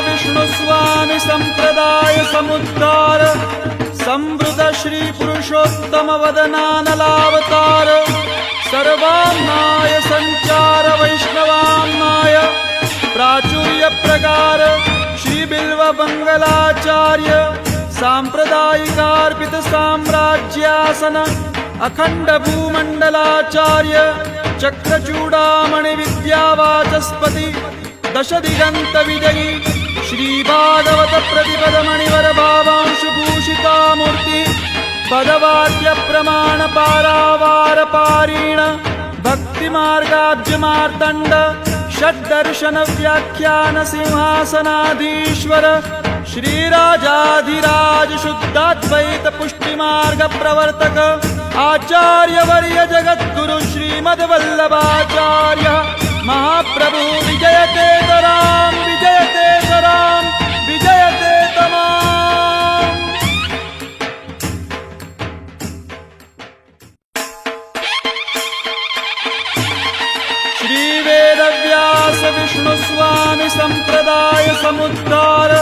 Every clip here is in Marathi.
विष्णु स्वामी संप्रदाय समुद्धार संवृत श्री पुरुषोत्तम वदनानलावतार सर्वान्नाय संचार वैष्णवान्नाय प्राचुर्य प्रकार श्री बिल्व मंगलाचार्य सांप्रदायिकार्पित साम्राज्यासन अखंड भूमंडलाचार्य चक्रचूडामणि विद्यावाचस्पति दश दिगंत विजयी श्री भागवत प्रतिपद मणिवर भावांशु भूषिता मूर्ति पदवाक्य प्रमाण पारावार पारीण भक्ति मार्गाब्ज मार्तंड षड्दर्शन व्याख्यान सिंहासनाधीश्वर श्रीराजाधिराज शुद्धाद्वैत पुष्टि मार्ग प्रवर्तक आचार्य वर्य जगद्गुरु श्रीमद्वल्लभाचार्य महाप्रभु विजयते तराम विजयते तराम विजयते तमाम। श्री वेदव्यास विष्णु स्वामी संप्रदाय समुद्धार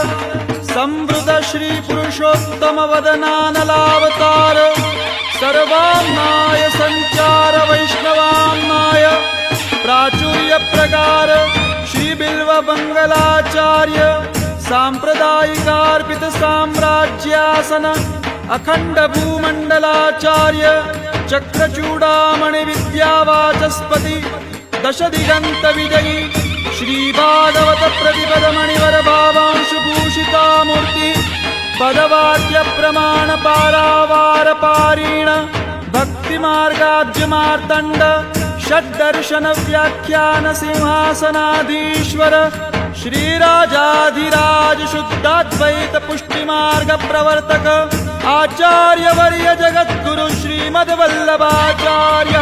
संवृत श्री पुरुषोत्तम वदनानलावतार सर्वान्नाय संचार वैष्णवान्नाय प्राचुर्य प्रकार श्री बिल्व मंगलाचार्य सांप्रदायिकार्पित साम्राज्यासन अखंड भूमंडलाचार्य चक्रचूडामणि विद्यावाचस्पति दश दिगंत विजयी श्री भागवत प्रतिपद मणिवर भावांशु भूषिता मूर्ति पदवाक्य प्रमाण पारावार पारीण भक्ति मार्गाब्ज मार्तंड षड्दर्शन व्याख्यान सिंहासनाधीश्वर श्रीराजाधिराज शुद्धाद्वैत पुष्टि मार्ग प्रवर्तक आचार्य वर्य जगद्गुरु श्रीमद्वल्लभाचार्य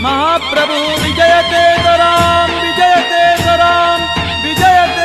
महाप्रभु विजयते तराम विजयते तराम विजयते